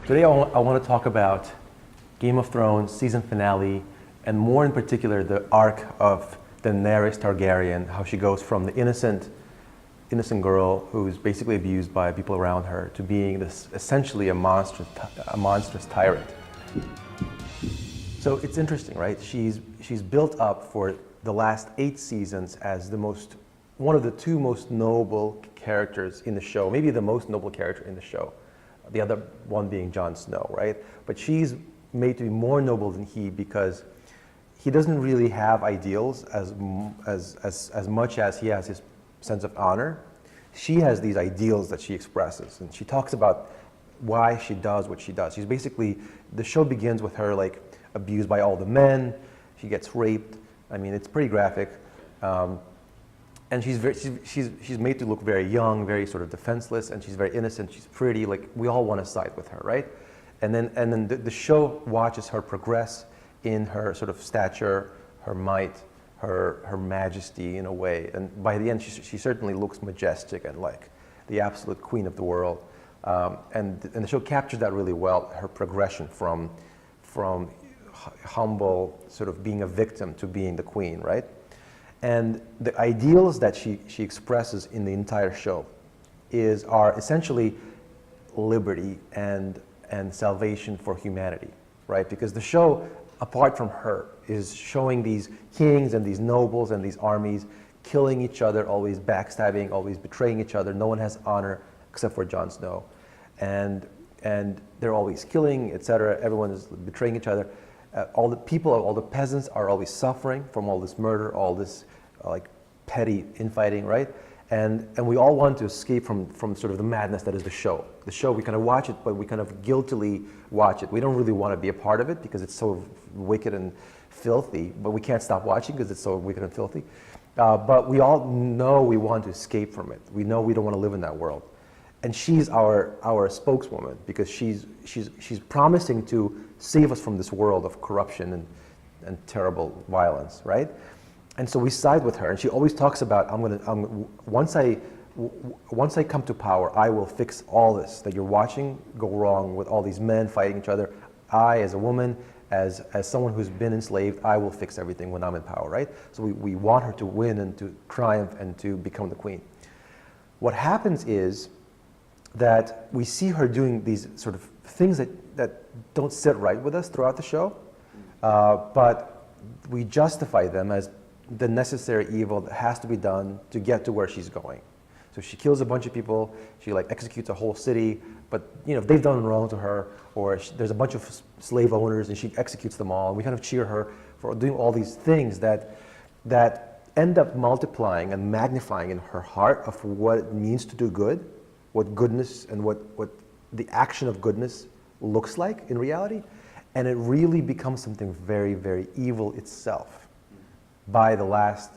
Today I want to talk about Game of Thrones season finale, and more in particular the arc of Daenerys Targaryen, how she goes from the innocent girl who's basically abused by people around her to being this essentially a monstrous tyrant. So it's interesting, right? She's built up for the last 8 seasons as one of the 2 most noble characters in the show, maybe the most noble character in the show. The other one being Jon Snow, right? But she's made to be more noble than he because he doesn't really have ideals as much as he has his sense of honor. She has these ideals that she expresses, and she talks about why she does what she does. She's basically, the show begins with her like abused by all the men. She gets raped. I mean, it's pretty graphic. And she's made to look very young, very sort of defenseless, and she's very innocent. She's pretty. Like, we all want to side with her, right? And then the show watches her progress in her sort of stature, her might, her majesty in a way. And by the end, she certainly looks majestic and like the absolute queen of the world. And the show captures that really well. Her progression from humble, sort of being a victim to being the queen, right? And the ideals that she expresses in the entire show are essentially liberty and salvation for humanity, right? Because the show, apart from her, is showing these kings and these nobles and these armies killing each other, always backstabbing, always betraying each other. No one has honor except for Jon Snow. And they're always killing, etc. Everyone is betraying each other. All the people, all the peasants are always suffering from all this murder, all this like petty infighting, right? And we all want to escape from sort of the madness that is the show. The show, we kind of watch it, but we kind of guiltily watch it. We don't really want to be a part of it because it's so wicked and filthy, but we can't stop watching because it's so wicked and filthy. But we all know we want to escape from it. We know we don't want to live in that world. And she's our spokeswoman because she's promising to save us from this world of corruption and terrible violence, right? And so we side with her, and she always talks about, once I come to power, I will fix all this that you're watching go wrong with all these men fighting each other. I, as a woman, as someone who's been enslaved, I will fix everything when I'm in power, right? So we want her to win and to triumph and to become the queen. What happens is that we see her doing these sort of things that don't sit right with us throughout the show, but we justify them as the necessary evil that has to be done to get to where she's going. So she kills a bunch of people, she like executes a whole city, but you know, they've done wrong to her, or there's a bunch of slave owners and she executes them all, and we kind of cheer her for doing all these things that end up multiplying and magnifying in her heart of what it means to do good, what goodness and what the action of goodness looks like in reality, and it really becomes something very, very evil itself by the last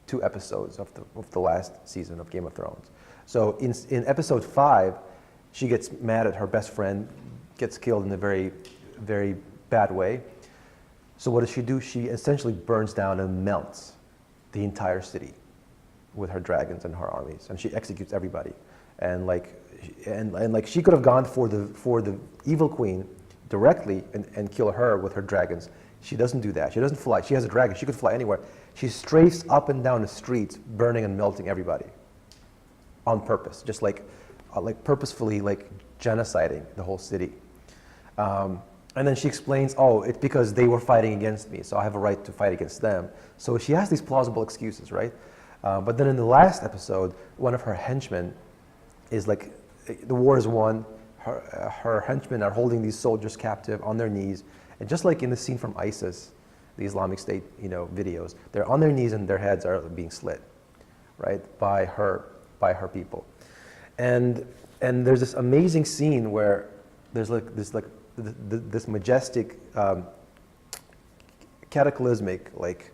2 episodes of the last season of Game of Thrones. So in episode 5, she gets mad at her best friend, gets killed in a very, very bad way. So what does she do? She essentially burns down and melts the entire city with her dragons and her armies, and she executes everybody. And she could have gone for the evil queen directly and kill her with her dragons. She doesn't do that. She doesn't fly. She has a dragon. She could fly anywhere. She strafes up and down the streets, burning and melting everybody on purpose, just like purposefully like genociding the whole city. And then she explains, oh, it's because they were fighting against me, so I have a right to fight against them. So she has these plausible excuses, right? But then in the last episode, one of her henchmen is like, the war is won. Her henchmen are holding these soldiers captive on their knees. And just like in the scene from ISIS, the Islamic State, videos, they're on their knees and their heads are being slit, right, by her people. And there's this amazing scene where there's this majestic, cataclysmic, like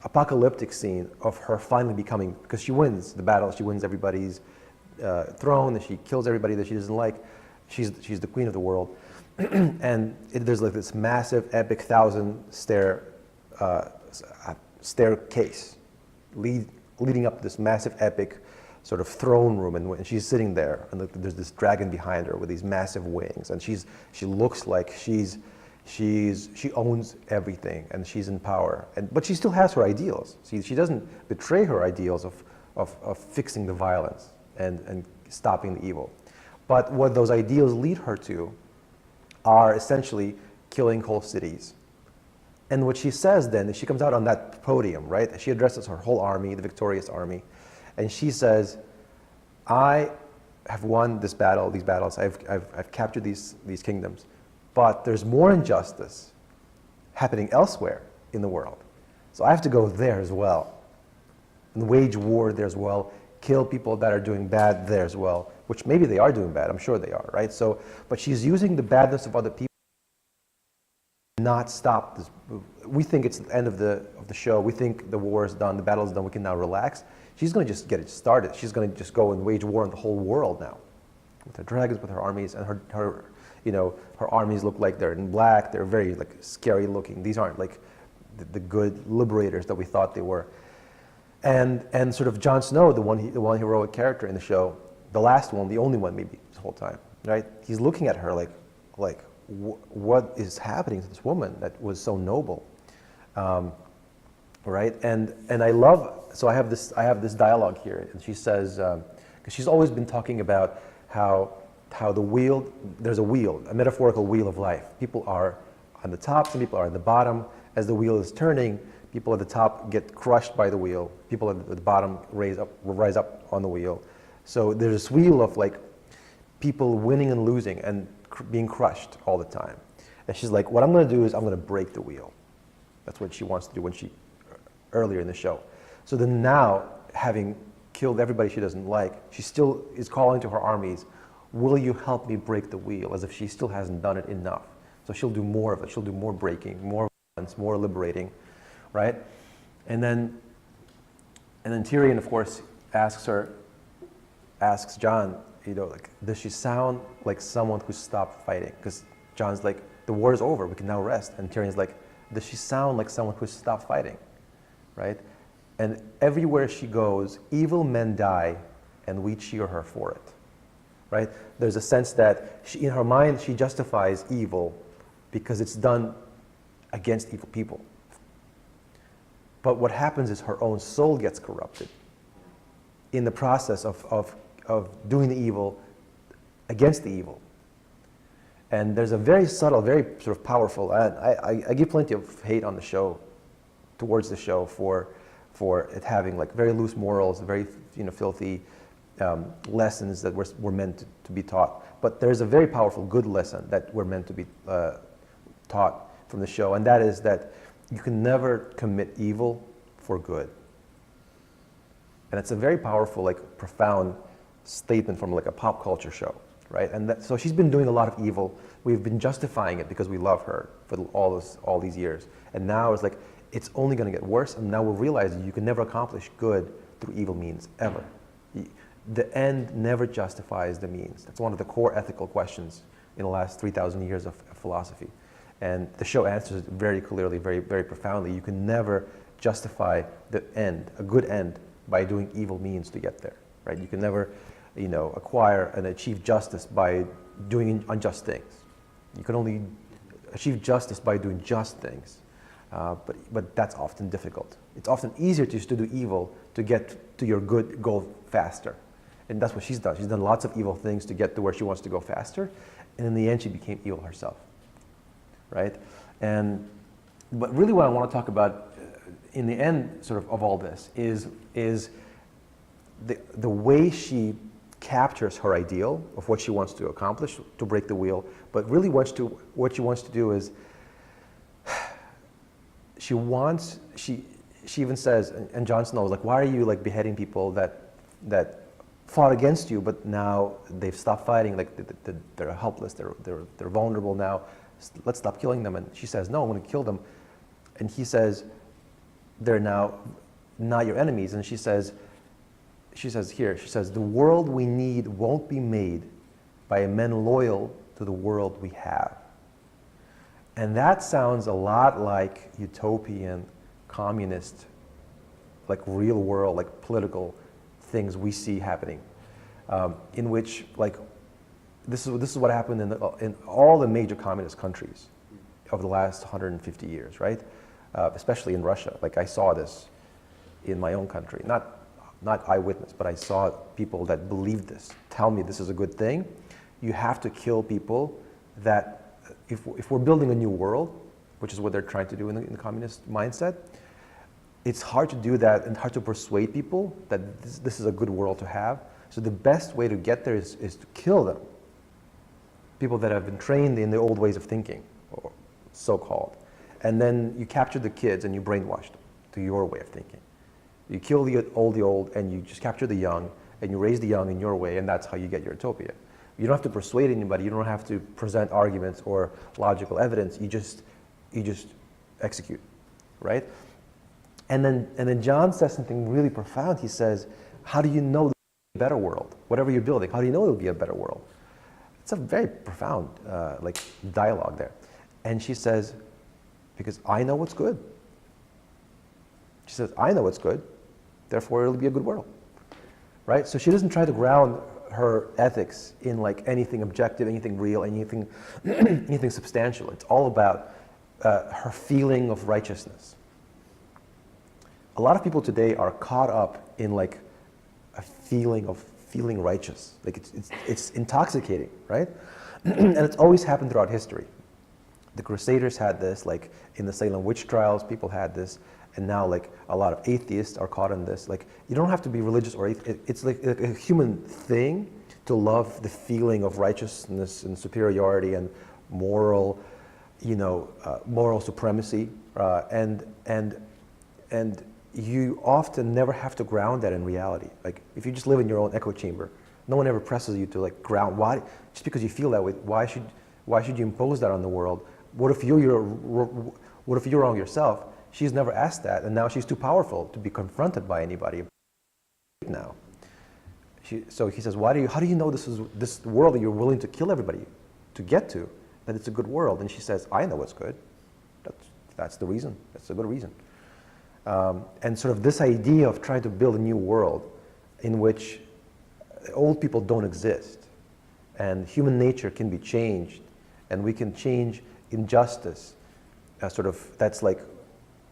apocalyptic scene of her finally becoming, because she wins the battle, she wins everybody's throne, and she kills everybody that she doesn't like. She's the queen of the world. And there's like this massive, epic 1,000 staircase leading up to this massive, epic sort of throne room, and she's sitting there, and there's this dragon behind her with these massive wings, and she looks like she owns everything, and she's in power, but she still has her ideals. She doesn't betray her ideals of fixing the violence and stopping the evil. But what those ideals lead her to are essentially killing whole cities. And what she says then is, she comes out on that podium, right? She addresses her whole army, the victorious army, and she says, I have won this battle, these battles, I've captured these kingdoms, but there's more injustice happening elsewhere in the world. So I have to go there as well, and wage war there as well, kill people that are doing bad there as well, which maybe they are doing bad, I'm sure they are, right? So, but she's using the badness of other people to not stop this. We think it's the end of the show, we think the war is done, the battle is done, we can now relax. She's going to just get it started. She's going to just go and wage war on the whole world now, with her dragons, with her armies, and her armies look like they're in black. They're very like scary looking. These aren't like the good liberators that we thought they were. And sort of Jon Snow, the one heroic character in the show, the last one, the only one maybe this whole time, right? He's looking at her like what is happening to this woman that was so noble, right? And I love. So I have this dialogue here, and she says, because she's always been talking about how the wheel, there's a wheel, a metaphorical wheel of life. People are on the top, some people are at the bottom. As the wheel is turning, people at the top get crushed by the wheel. People at the bottom rise up on the wheel. So there's this wheel of like people winning and losing and being crushed all the time. And she's like, what I'm going to do is I'm going to break the wheel. That's what she wants to do earlier in the show. So then now, having killed everybody she doesn't like, she still is calling to her armies, will you help me break the wheel? As if she still hasn't done it enough. So she'll do more of it. She'll do more breaking, more violence, more liberating, right? And then Tyrion, of course, asks Jon, like, does she sound like someone who stopped fighting? Because Jon's like, the war is over, we can now rest. And Tyrion's like, does she sound like someone who stopped fighting, right? And everywhere she goes, evil men die, and we cheer her for it, right? There's a sense that in her mind, she justifies evil because it's done against evil people. But what happens is her own soul gets corrupted in the process of doing the evil against the evil. And there's a very subtle, very sort of powerful, and I give plenty of hate on the show, towards the show for it having like very loose morals, very filthy lessons that were meant to be taught. But there's a very powerful good lesson that we're meant to be taught from the show, and that is that you can never commit evil for good. And it's a very powerful, like profound statement from like a pop culture show, right? And so she's been doing a lot of evil. We've been justifying it because we love her for all these years. And now it's like, it's only going to get worse, and now we're realizing you can never accomplish good through evil means, ever. The end never justifies the means. That's one of the core ethical questions in the last 3,000 years of philosophy. And the show answers it very clearly, very, very profoundly. You can never justify the end, a good end, by doing evil means to get there, right? You can never, acquire and achieve justice by doing unjust things. You can only achieve justice by doing just things. But that's often difficult. It's often easier to do evil to get to your good goal faster. And that's what she's done. She's done lots of evil things to get to where she wants to go faster. And in the end, she became evil herself, right? But really what I want to talk about in the end sort of all this is the way she captures her ideal of what she wants to accomplish, to break the wheel. But really what she wants to do is, she even says, and Jon Snow is like, why are you like beheading people that fought against you, but now they've stopped fighting, like they're helpless, they're vulnerable now, let's stop killing them. And she says, no, I'm going to kill them. And he says, they're now not your enemies. And she says, the world we need won't be made by men loyal to the world we have. And that sounds a lot like utopian, communist, like real world, like political things we see happening, in which like this is what happened in all the major communist countries over the last 150 years, right? Especially in Russia. Like I saw this in my own country, not eyewitness, but I saw people that believed this tell me this is a good thing. You have to kill people that, if we're building a new world, which is what they're trying to do in the communist mindset, it's hard to do that and hard to persuade people that this is a good world to have. So the best way to get there is to kill them. People that have been trained in the old ways of thinking, or so-called. And then you capture the kids and you brainwash them to your way of thinking. You kill the old, and you just capture the young, and you raise the young in your way, and that's how you get your utopia. You don't have to persuade anybody. You don't have to present arguments or logical evidence. You just execute, right? And then John says something really profound. He says, "How do you know there'll be a better world? Whatever you're building, how do you know there'll be a better world?" It's a very profound like dialogue there. And she says, "Because I know what's good." She says, "I know what's good. Therefore, it'll be a good world," right? So she doesn't try to ground her ethics in like anything objective, anything real, anything, anything substantial. It's all about her feeling of righteousness. A lot of people today are caught up in like a feeling of feeling righteous. Like it's intoxicating, right? And it's always happened throughout history. The Crusaders had this, like in the Salem witch trials, people had this. And now, like, a lot of atheists are caught in this. Like, you don't have to be religious or it's like a human thing to love the feeling of righteousness and superiority and moral, moral supremacy. And you often never have to ground that in reality. Like, if you just live in your own echo chamber, no one ever presses you to like ground. Why? Just because you feel that way, why should you impose that on the world? What if you're wrong yourself? She's never asked that, and now she's too powerful to be confronted by anybody. Now, so he says, how do you know this world that you're willing to kill everybody to get to, that it's a good world? And she says, I know what's good. That's the reason. That's a good reason. And sort of this idea of trying to build a new world in which old people don't exist, and human nature can be changed, and we can change injustice. That's like,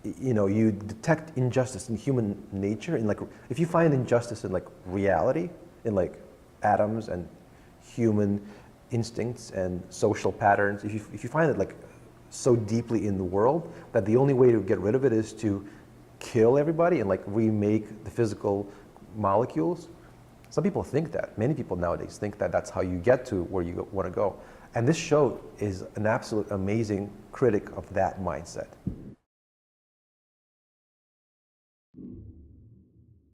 you detect injustice in human nature, in like, if you find injustice in like reality, in like atoms and human instincts and social patterns, if you find it like so deeply in the world that the only way to get rid of it is to kill everybody and like remake the physical molecules. Some people think that. Many people nowadays think that that's how you get to where you want to go. And this show is an absolute amazing critic of that mindset.